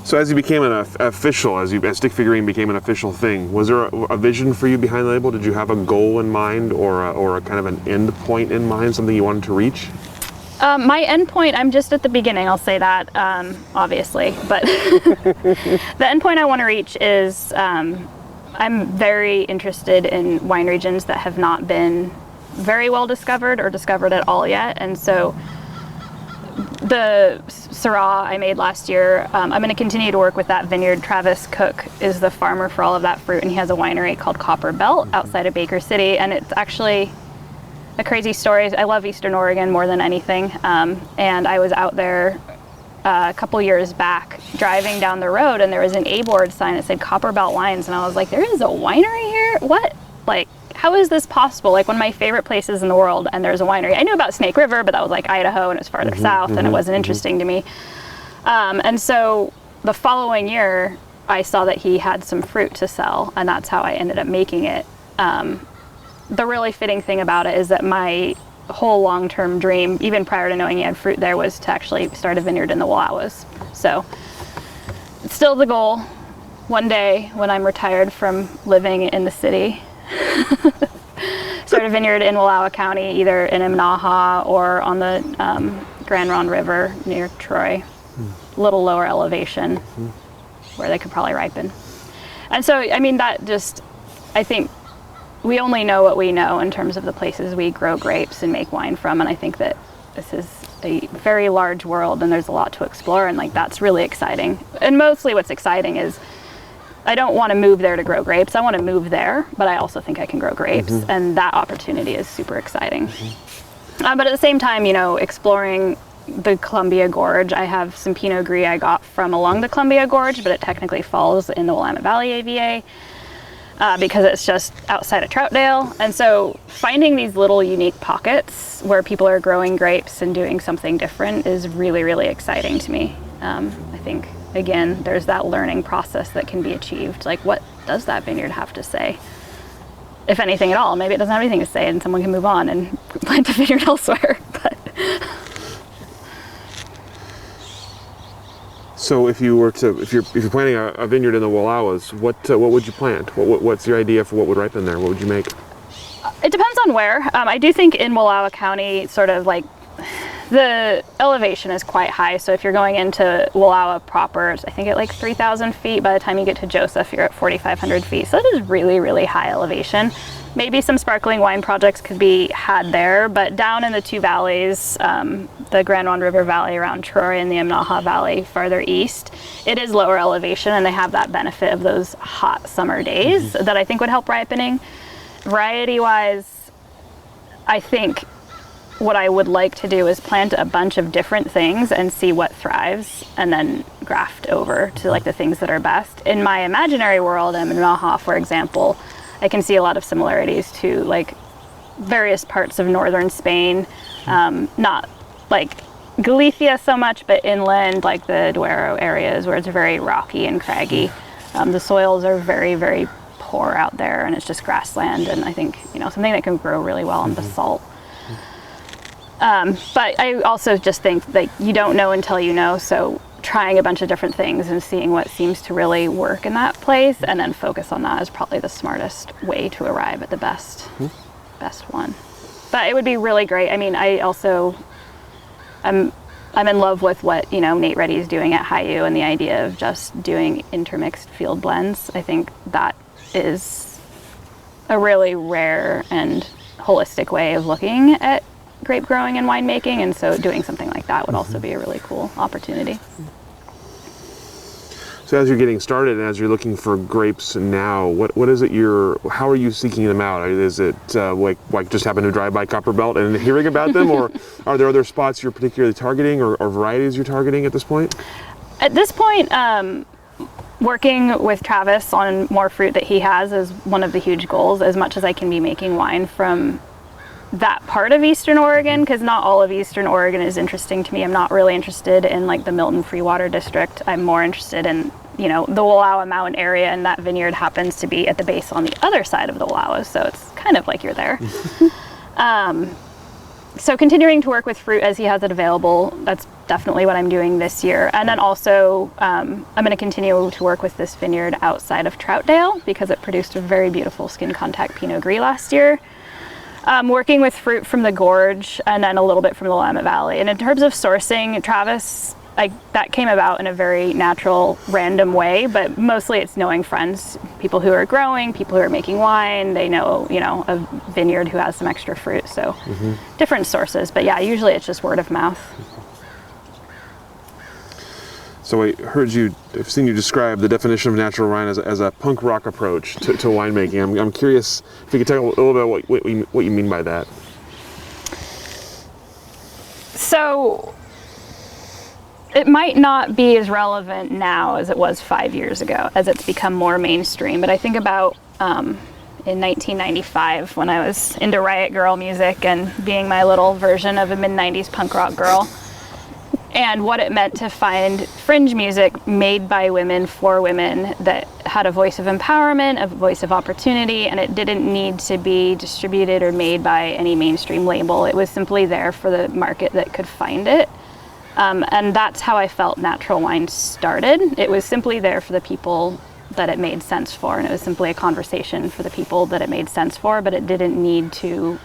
So as you became as Stick Figurine became an official thing, was there a vision for you behind the label? Did you have a goal in mind or a kind of an end point in mind, something you wanted to reach? My end point, I'm just at the beginning, I'll say that, obviously, but the end point I want to reach is I'm very interested in wine regions that have not been very well discovered or discovered at all yet, and so the Syrah I made last year, I'm going to continue to work with that vineyard. Travis Cook is the farmer for all of that fruit, and he has a winery called Copper Belt outside of Baker City, and it's actually a crazy story. I love Eastern Oregon more than anything, and I was out there a couple years back driving down the road, and there was an A-board sign that said Copperbelt Wines, and I was like, there is a winery here? What? Like, how is this possible? Like, one of my favorite places in the world, and there's a winery. I knew about Snake River, but that was like Idaho, and it was farther south, and it wasn't interesting to me. And so the following year, I saw that he had some fruit to sell, and that's how I ended up making it. The really fitting thing about it is that my whole long-term dream, even prior to knowing he had fruit there, was to actually start a vineyard in the Wallowas. So it's still the goal. One day when I'm retired from living in the city, start a vineyard in Wallowa County, either in Imnaha or on the Grand Ronde River near Troy, a little lower elevation where they could probably ripen. And so, I mean, that just, I think we only know what we know in terms of the places we grow grapes and make wine from, and I think that this is a very large world and there's a lot to explore, and like that's really exciting. And mostly what's exciting is I don't want to move there to grow grapes. I want to move there, but I also think I can grow grapes, and that opportunity is super exciting. But at the same time, you know, exploring the Columbia Gorge, I have some Pinot Gris I got from along the Columbia Gorge, but it technically falls in the Willamette Valley AVA. Because it's just outside of Troutdale. And so finding these little unique pockets where people are growing grapes and doing something different is really, really exciting to me. I think, again, there's that learning process that can be achieved. Like, what does that vineyard have to say? If anything at all. Maybe it doesn't have anything to say and someone can move on and plant a vineyard elsewhere. But So if you're planting a vineyard in the Wallowas, what would you plant? What's your idea for what would ripen there? What would you make? it depends on where. I do think in Wallowa County, sort of like the elevation is quite high. So if you're going into Wallowa proper, I think at like 3,000 feet. By the time you get to Joseph, you're at 4,500 feet. So that is really, really high elevation. Maybe some sparkling wine projects could be had there, but down in the two valleys, the Grand Ronde River Valley around Troy and the Imnaha Valley farther east, it is lower elevation, and they have that benefit of those hot summer days that I think would help ripening. Variety-wise, I think what I would like to do is plant a bunch of different things and see what thrives, and then graft over to like the things that are best. In my imaginary world, in Imnaha, for example, I can see a lot of similarities to like various parts of northern Spain, not like Galicia so much, but inland, like the Duero areas where it's very rocky and craggy. The soils are very, very poor out there, and it's just grassland, and I think, you know, something that can grow really well in basalt. But I also just think that you don't know until you know, so trying a bunch of different things and seeing what seems to really work in that place, and then focus on that is probably the smartest way to arrive at the best one. But it would be really great. I mean, I'm in love with what, you know, Nate Reddy is doing at Hayu, and the idea of just doing intermixed field blends. I think that is a really rare and holistic way of looking at grape growing and winemaking, and so doing something like that would also be a really cool opportunity. So as you're getting started and as you're looking for grapes now, what is it how are you seeking them out? Is it like just happen to drive by Copperbelt and hearing about them, or are there other spots you're particularly targeting, or varieties you're targeting at this point? At this point, working with Travis on more fruit that he has is one of the huge goals, as much as I can be making wine from that part of Eastern Oregon, because not all of Eastern Oregon is interesting to me. I'm not really interested in like the Milton Freewater district. I'm more interested in, you know, the Wallowa Mountain area, and that vineyard happens to be at the base on the other side of the Wallowas, so it's kind of like you're there. So continuing to work with fruit as he has it available, that's definitely what I'm doing this year. And then also I'm going to continue to work with this vineyard outside of Troutdale, because it produced a very beautiful skin contact Pinot Gris last year. Working with fruit from the gorge, and then a little bit from the Willamette Valley. And in terms of sourcing, Travis, that came about in a very natural, random way, but mostly it's knowing friends, people who are growing, people who are making wine. They know, you know, a vineyard who has some extra fruit, so different sources. But yeah, usually it's just word of mouth. So I've seen you describe the definition of natural Rhine as a punk rock approach to winemaking. I'm curious if you could talk a little bit about what you mean by that. it might not be as relevant now as it was 5 years ago, as it's become more mainstream. But I think about in 1995 when I was into Riot Girl music and being my little version of a mid-90s punk rock girl, and what it meant to find fringe music made by women for women that had a voice of empowerment, a voice of opportunity, and it didn't need to be distributed or made by any mainstream label. It was simply there for the market that could find it. And that's how I felt natural wine started. It was simply there for the people that it made sense for, and it was simply a conversation for the people that it made sense for, but it didn't need to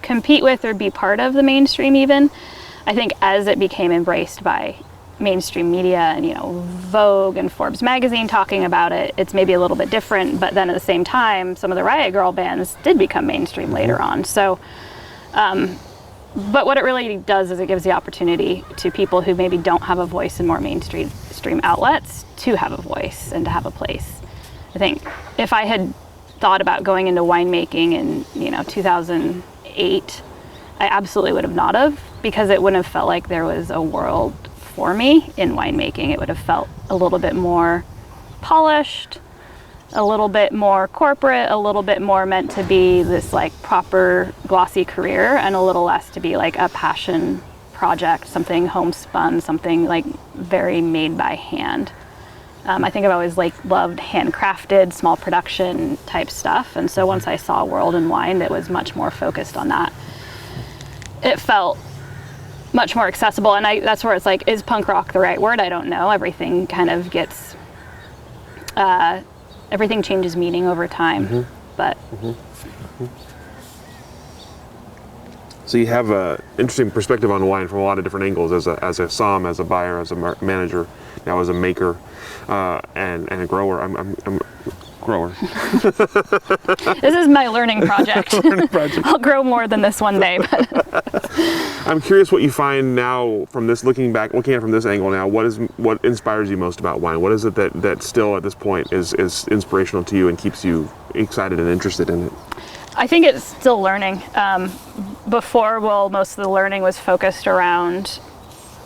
compete with or be part of the mainstream even. I think as it became embraced by mainstream media and, you know, Vogue and Forbes magazine talking about it, it's maybe a little bit different, but then at the same time, some of the Riot Girl bands did become mainstream later on. So, but what it really does is it gives the opportunity to people who maybe don't have a voice in more mainstream outlets to have a voice and to have a place. I think if I had thought about going into winemaking in, you know, 2008, I absolutely would have not have, because it wouldn't have felt like there was a world for me in winemaking. It would have felt a little bit more polished, a little bit more corporate, a little bit more meant to be this like proper glossy career, and a little less to be like a passion project, something homespun, something like very made by hand. I think I've always like loved handcrafted, small production type stuff, and so once I saw a world in wine that was much more focused on that, it felt much more accessible. And that's where it's like, is punk rock the right word? I don't know. Everything kind of gets, everything changes meaning over time. But So you have an interesting perspective on wine from a lot of different angles, as a somm, as a buyer, as a manager, now as a maker, and a grower. I'm grower. This is my learning project. I'll grow more than this one day. But I'm curious what you find now from this, looking at it from this angle now. What inspires you most about wine? What is it that still at this point is inspirational to you and keeps you excited and interested in it? I think it's still learning. Before, most of the learning was focused around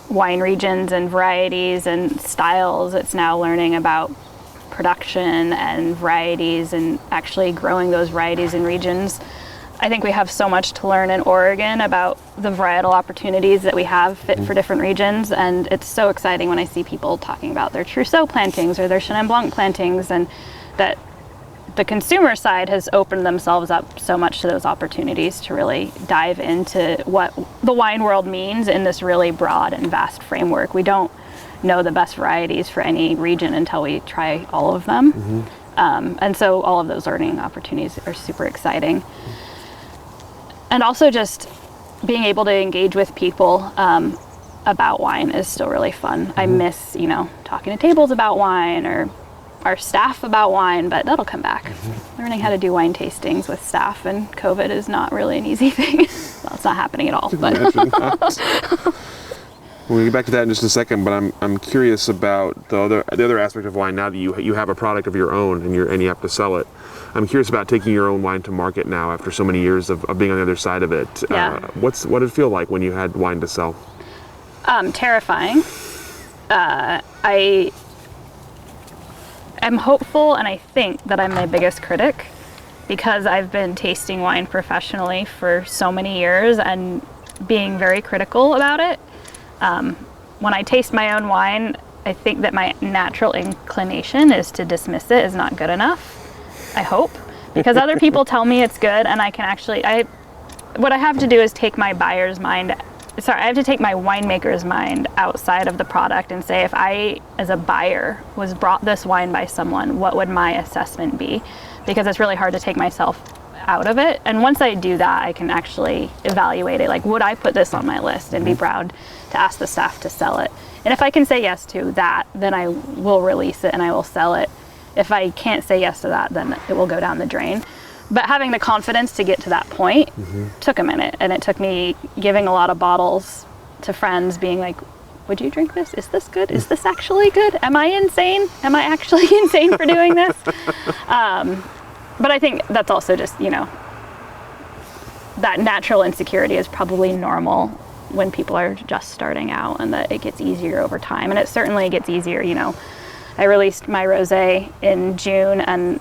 wine regions and varieties and styles. It's now learning about production and varieties and actually growing those varieties in regions. I think we have so much to learn in Oregon about the varietal opportunities that we have fit for different regions, and it's so exciting when I see people talking about their Trousseau plantings or their Chenin Blanc plantings, and that the consumer side has opened themselves up so much to those opportunities to really dive into what the wine world means in this really broad and vast framework. We don't know the best varieties for any region until we try all of them. And so all of those learning opportunities are super exciting. And also just being able to engage with people about wine is still really fun. I miss, talking to tables about wine or our staff about wine, but that'll come back. Learning how to do wine tastings with staff and COVID is not really an easy thing. Well, it's not happening at all. But We'll get back to that in just a second, but I'm curious about the other aspect of wine now that you have a product of your own and you have to sell it. I'm curious about taking your own wine to market now after so many years of being on the other side of it. Yeah. What did it feel like when you had wine to sell? Terrifying. I am hopeful, and I think that I'm my biggest critic because I've been tasting wine professionally for so many years and being very critical about it. When I taste my own wine, I think that my natural inclination is to dismiss it as not good enough. I hope, because other people tell me it's good, and I can actually, what I have to do is take my buyer's mind, I have to take my winemaker's mind outside of the product and say, if I, as a buyer, was brought this wine by someone, what would my assessment be? Because it's really hard to take myself out of it. And once I do that, I can actually evaluate it. Like, would I put this on my list and be proud to ask the staff to sell it? And if I can say yes to that, then I will release it and I will sell it. If I can't say yes to that, then it will go down the drain. But having the confidence to get to that point took a minute, and it took me giving a lot of bottles to friends, being like, would you drink this? Is this good? Is this actually good? Am I insane? Am I actually insane for doing this? But I think that's also just, that natural insecurity is probably normal, when people are just starting out, and that it gets easier over time. And it certainly gets easier. I released my rosé in June, and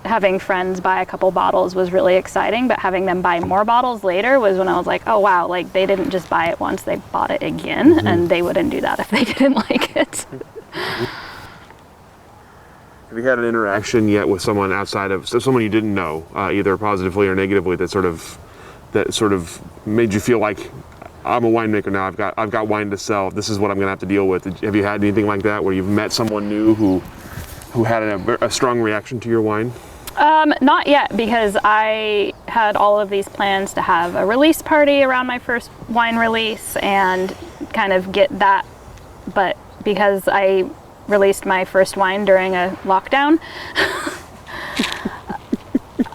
having friends buy a couple bottles was really exciting, but having them buy more bottles later was when I was like, oh wow, like they didn't just buy it once, they bought it again, and they wouldn't do that if they didn't like it. Have you had an interaction yet with someone outside of, someone you didn't know, either positively or negatively, that sort of made you feel like, I'm a winemaker now, I've got wine to sell, this is what I'm gonna have to deal with? Have you had anything like that where you've met someone new who had a strong reaction to your wine? Not yet, because I had all of these plans to have a release party around my first wine release and kind of get that, but because I released my first wine during a lockdown,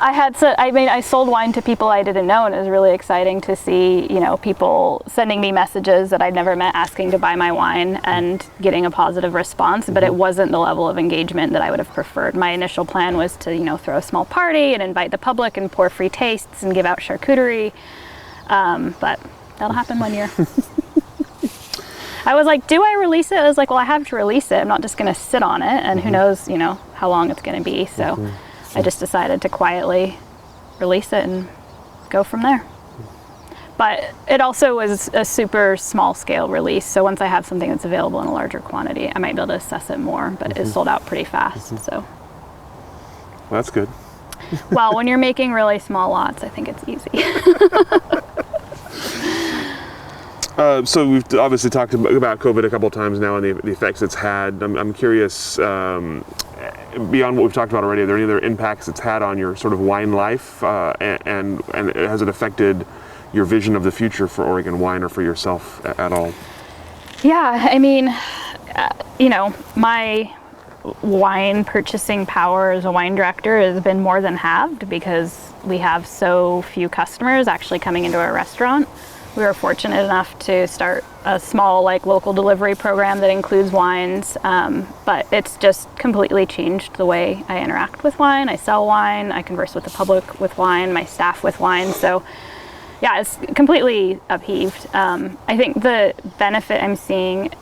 I sold wine to people I didn't know, and it was really exciting to see, people sending me messages that I'd never met asking to buy my wine and getting a positive response, but it wasn't the level of engagement that I would have preferred. My initial plan was to, throw a small party and invite the public and pour free tastes and give out charcuterie, but that'll happen one year. I was like, do I release it? I was like, well, I have to release it. I'm not just going to sit on it, and who knows, how long it's going to be, so. I just decided to quietly release it and go from there. But it also was a super small scale release, so once I have something that's available in a larger quantity, I might be able to assess it more, but it sold out pretty fast, so. Well, that's good. Well, when you're making really small lots, I think it's easy. So we've obviously talked about COVID a couple of times now and the effects it's had. I'm curious, beyond what we've talked about already, are there any other impacts it's had on your sort of wine life, and has it affected your vision of the future for Oregon wine or for yourself at all? Yeah, I mean, my wine purchasing power as a wine director has been more than halved because we have so few customers actually coming into our restaurant. We were fortunate enough to start a small local delivery program that includes wines, but it's just completely changed the way I interact with wine. I sell wine, I converse with the public with wine, my staff with wine, so yeah, it's completely upheaved. I think the benefit I'm seeing,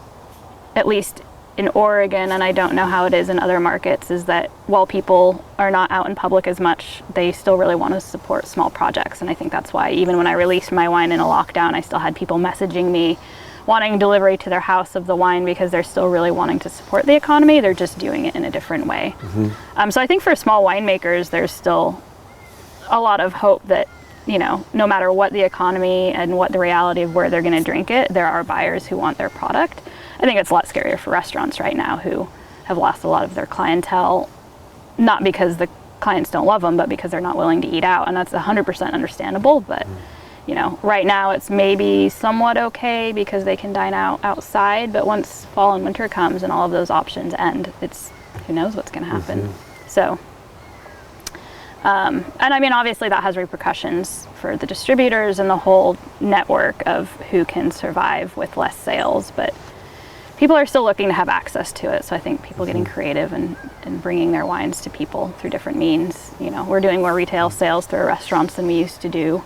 at least in Oregon, and I don't know how it is in other markets, is that while people are not out in public as much, they still really want to support small projects. And I think that's why even when I released my wine in a lockdown, I still had people messaging me wanting delivery to their house of the wine because they're still really wanting to support the economy. They're just doing it in a different way. So I think for small winemakers, there's still a lot of hope that, no matter what the economy and what the reality of where they're going to drink it, there are buyers who want their product. I think it's a lot scarier for restaurants right now who have lost a lot of their clientele, not because the clients don't love them, but because they're not willing to eat out. And that's 100% understandable. But, right now it's maybe somewhat okay because they can dine out outside. But once fall and winter comes and all of those options end, who knows what's going to happen. So, and I mean, obviously that has repercussions for the distributors and the whole network of who can survive with less sales. But people are still looking to have access to it, so I think people getting creative and bringing their wines to people through different means. We're doing more retail sales through our restaurants than we used to do.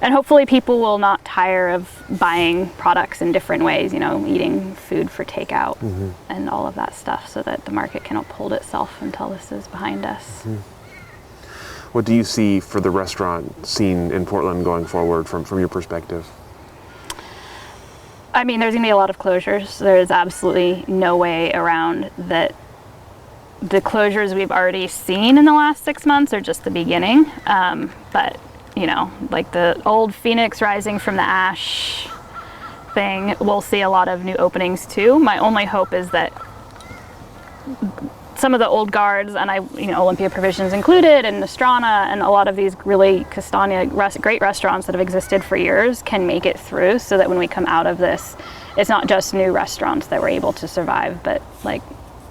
And hopefully people will not tire of buying products in different ways, eating food for takeout and all of that stuff, so that the market can uphold itself until this is behind us. What do you see for the restaurant scene in Portland going forward from your perspective? I mean, there's going to be a lot of closures. There's absolutely no way around that. The closures we've already seen in the last 6 months are just the beginning. But, like the old phoenix rising from the ash thing, we'll see a lot of new openings too. My only hope is that some of the old guards, and Olympia Provisions included, and Nostrana, and a lot of these really Castagna great restaurants that have existed for years can make it through, so that when we come out of this, it's not just new restaurants that were able to survive, but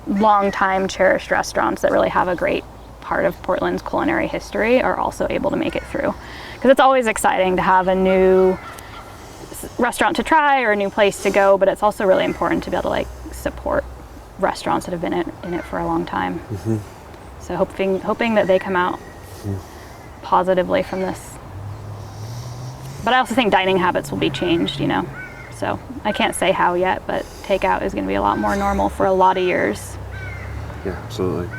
long time cherished restaurants that really have a great part of Portland's culinary history are also able to make it through. Because it's always exciting to have a new restaurant to try or a new place to go, but it's also really important to be able to support restaurants that have been in it for a long time. So hoping that they come out positively from this. But I also think dining habits will be changed, So I can't say how yet, but takeout is going to be a lot more normal for a lot of years. Yeah, absolutely.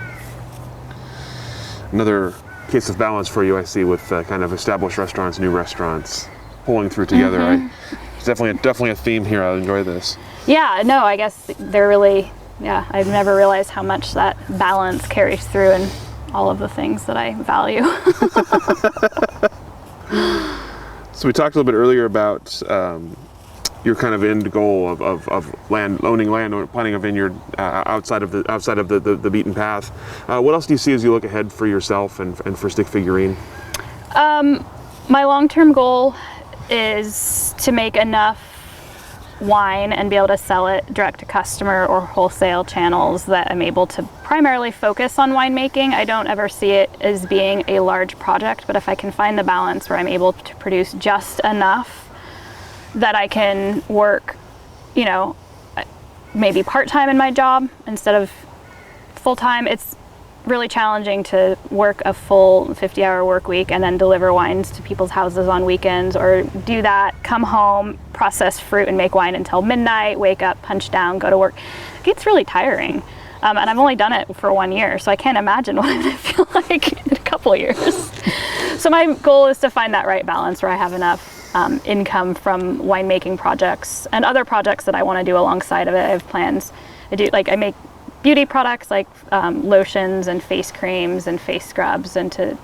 Another case of balance for you, I see, with kind of established restaurants, new restaurants, pulling through together. It's definitely a theme here. I enjoy this. Yeah, no, I guess they're really, I've never realized how much that balance carries through in all of the things that I value. So we talked a little bit earlier about your kind of end goal of owning land, planting a vineyard outside of the beaten path. What else do you see as you look ahead for yourself and for Stick Figurine? My long-term goal is to make enough wine and be able to sell it direct to customer or wholesale channels that I'm able to primarily focus on winemaking. I don't ever see it as being a large project, but if I can find the balance where I'm able to produce just enough that I can work, maybe part-time in my job instead of full-time. It's really challenging to work a full 50-hour work week and then deliver wines to people's houses on weekends, or do that, come home, process fruit and make wine until midnight, wake up, punch down, go to work. It gets really tiring. And I've only done it for 1 year, so I can't imagine what it would feel like in a couple years. So my goal is to find that right balance where I have enough income from winemaking projects and other projects that I want to do alongside of it. I have plans. I make beauty products like lotions and face creams and face scrubs, and to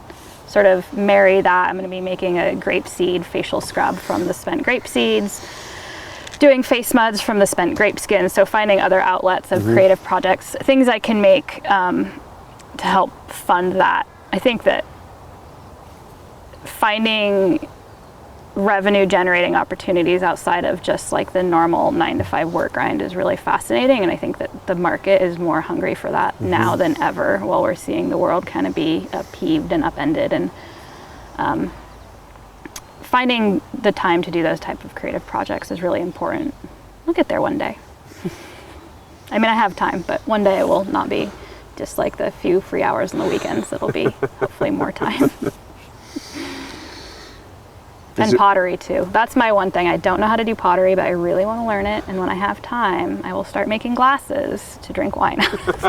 sort of marry that, I'm going to be making a grapeseed facial scrub from the spent grape seeds, doing face muds from the spent grape skin. So finding other outlets of creative projects, things I can make to help fund that. I think that finding revenue generating opportunities outside of just like the normal 9-to-5 work grind is really fascinating, and I think that the market is more hungry for that now than ever, while we're seeing the world kind of be upheaved and upended, and finding the time to do those type of creative projects is really important. I'll get there one day. I mean, I have time, but one day it will not be just like the few free hours on the weekends. It'll be hopefully more time. And pottery too. That's my one thing. I don't know how to do pottery, but I really want to learn it. And when I have time, I will start making glasses to drink wine out of.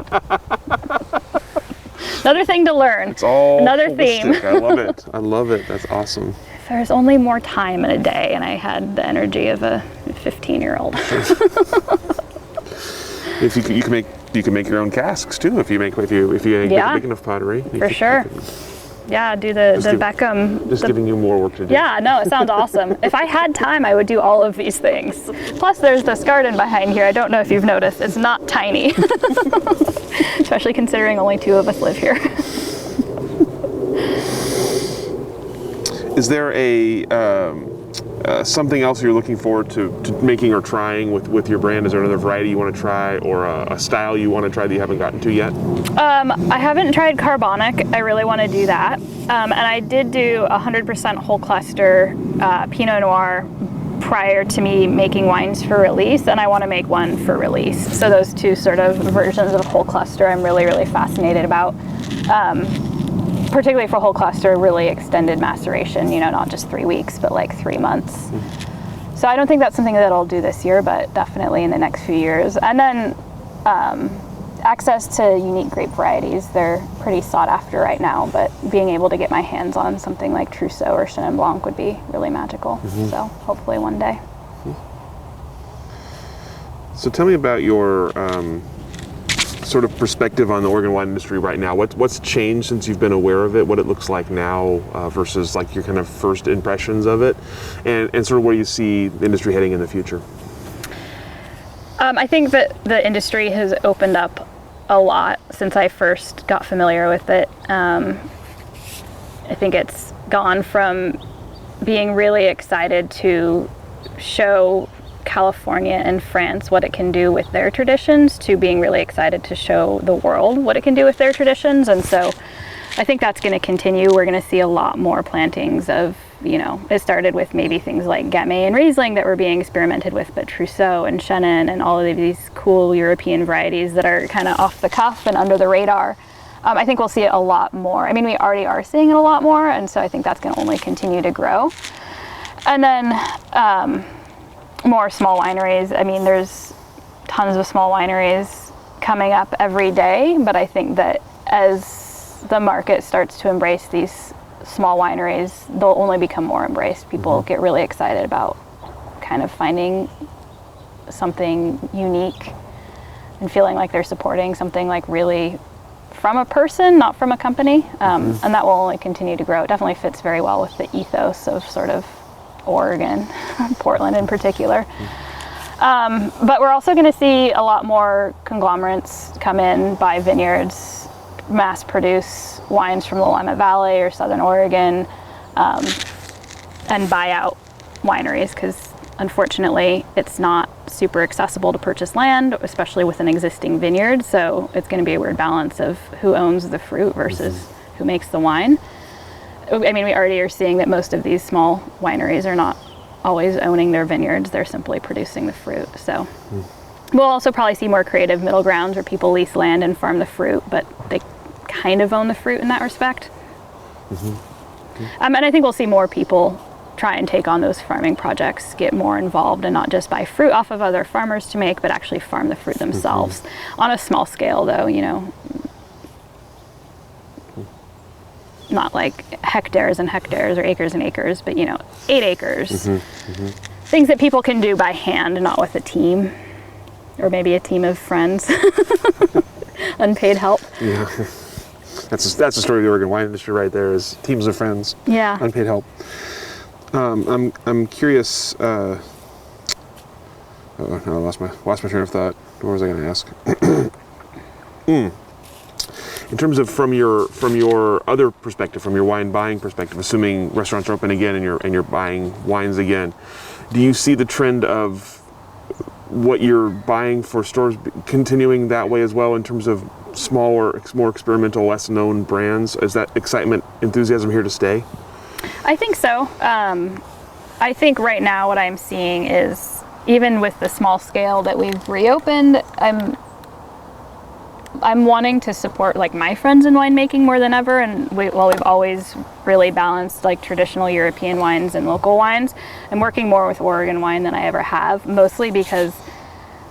Another thing to learn. It's all another holistic. theme. I love it. I love it. That's awesome. If there's only more time in a day, and I had the energy of a 15-year-old. If you can make your own casks too. If you make big enough pottery. For sure. Yeah, do the Beckham. Just giving you more work to do. Yeah, no, it sounds awesome. If I had time, I would do all of these things. Plus, there's this garden behind here. I don't know if you've noticed. It's not tiny. Especially considering only 2 of us live here. Is there something else you're looking forward to making or trying with your brand? Is there another variety you want to try, or a style you want to try that you haven't gotten to yet? I haven't tried carbonic. I really want to do that. And I did do 100% whole cluster Pinot Noir prior to me making wines for release, and I want to make one for release. So those 2 sort of versions of whole cluster I'm really, really fascinated about. Particularly for whole cluster, really extended maceration, not just 3 weeks, but like 3 months. So I don't think that's something that I'll do this year, but definitely in the next few years. And then access to unique grape varieties, they're pretty sought after right now, but being able to get my hands on something like Trousseau or Chenin Blanc would be really magical. So hopefully one day. So tell me about your sort of perspective on the Oregon wine industry right now. What's changed since you've been aware of it? What it looks like now versus like your kind of first impressions of it, and sort of where you see the industry heading in the future? I think that the industry has opened up a lot since I first got familiar with it. I think it's gone from being really excited to show California and France what it can do with their traditions, to being really excited to show the world what it can do with their traditions. And so I think that's going to continue. We're going to see a lot more plantings of, it started with maybe things like Gamay and Riesling that were being experimented with, but Trousseau and Chenin and all of these cool European varieties that are kind of off the cuff and under the radar. I think we'll see it a lot more. I mean, we already are seeing it a lot more, and so I think that's going to only continue to grow. And then more small wineries. I mean, there's tons of small wineries coming up every day, but I think that as the market starts to embrace these small wineries, they'll only become more embraced. People get really excited about kind of finding something unique and feeling like they're supporting something like really from a person, not from a company. And that will only continue to grow. It definitely fits very well with the ethos of sort of Oregon, Portland in particular. But we're also going to see a lot more conglomerates come in, buy vineyards, mass produce wines from the Willamette Valley or Southern Oregon, and buy out wineries, because unfortunately it's not super accessible to purchase land, especially with an existing vineyard. So it's going to be a weird balance of who owns the fruit versus who makes the wine. I mean, we already are seeing that most of these small wineries are not always owning their vineyards. They're simply producing the fruit. So we'll also probably see more creative middle grounds where people lease land and farm the fruit, but they kind of own the fruit in that respect. And I think we'll see more people try and take on those farming projects, get more involved, and not just buy fruit off of other farmers to make, but actually farm the fruit themselves on a small scale, though, you know, not like hectares and hectares or acres and acres, but, you know, 8 acres. Things that people can do by hand, not with a team, or maybe a team of friends. Unpaid help. Yeah. That's the story of the Oregon wine industry right there, is teams of friends. Yeah. Unpaid help. I'm curious. I lost my train of thought. What was I going to ask? In terms of from your other perspective, from your wine buying perspective, assuming restaurants are open again and you're buying wines again, do you see the trend of what you're buying for stores continuing that way as well, in terms of smaller, more experimental, less known brands? Is that excitement, enthusiasm here to stay? I think so. I think right now what I'm seeing is, even with the small scale that we've reopened, I'm wanting to support like my friends in winemaking more than ever. And we've always really balanced like traditional European wines and local wines. I'm working more with Oregon wine than I ever have, mostly because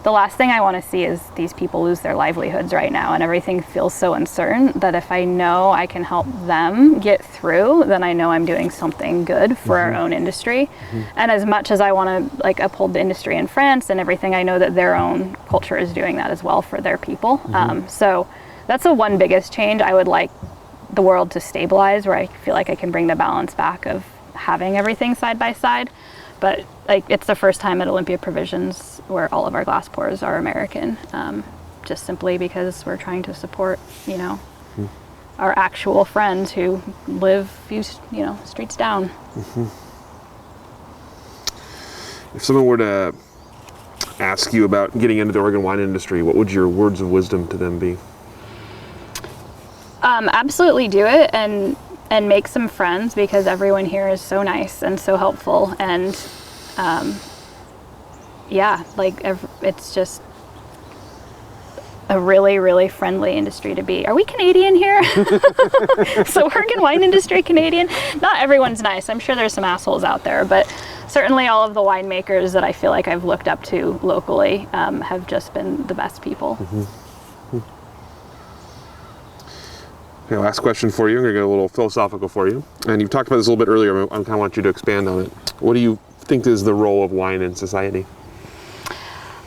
the last thing I want to see is these people lose their livelihoods right now, and everything feels so uncertain that if I know I can help them get through, then I know I'm doing something good for our own industry. And as much as I want to like uphold the industry in France and everything, I know that their own culture is doing that as well for their people. So that's the one biggest change. I would like the world to stabilize, where I feel like I can bring the balance back of having everything side by side. But like, it's the first time at Olympia Provisions where all of our glass pours are American, just simply because we're trying to support, you know, our actual friends who live few, you know, streets down. If someone were to ask you about getting into the Oregon wine industry, what would your words of wisdom to them be? Absolutely do it, and make some friends, because everyone here is so nice and so helpful. And yeah, like it's just a really, really friendly industry to be. Are we Canadian here? So Oregon wine industry Canadian? Not everyone's nice. I'm sure there's some assholes out there, but certainly all of the winemakers that I feel like I've looked up to locally have just been the best people. Okay, last question for you. I'm going to get a little philosophical for you. And you've talked about this a little bit earlier. I kind of want you to expand on it. What do you think is the role of wine in society?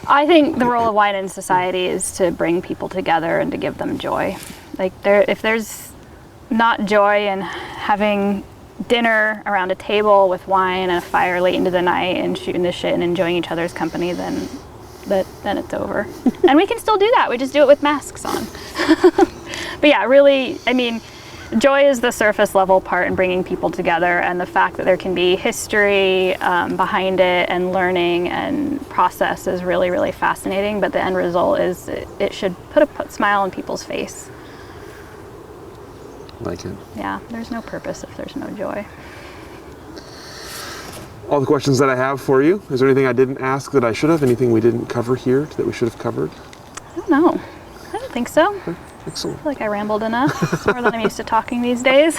I think the role of wine in society is to bring people together and to give them joy. Like, if there's not joy in having dinner around a table with wine and a fire late into the night and shooting the shit and enjoying each other's company, then it's over. And we can still do that. We just do it with masks on. But yeah, really, I mean, joy is the surface level part in bringing people together, and the fact that there can be history behind it and learning and process is really, really fascinating. But the end result is it should put a smile on people's face. Like it. Yeah, there's no purpose if there's no joy. All the questions that I have for you. Is there anything I didn't ask that I should have? Anything we didn't cover here that we should have covered? I don't know. I don't think so. Okay, excellent. I feel like I rambled enough. It's more than I'm used to talking these days.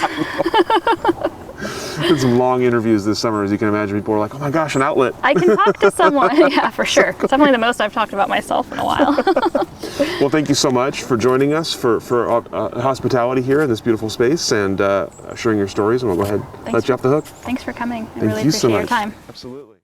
Did some long interviews this summer, as you can imagine. People are like, oh my gosh, an outlet. I can talk to someone. Yeah, for sure. It's definitely the most I've talked about myself in a while. Well, thank you so much for joining us for hospitality here in this beautiful space and sharing your stories. And we'll go ahead and let you off the hook. Thanks for coming. I Thank really you so appreciate your much. time. Absolutely.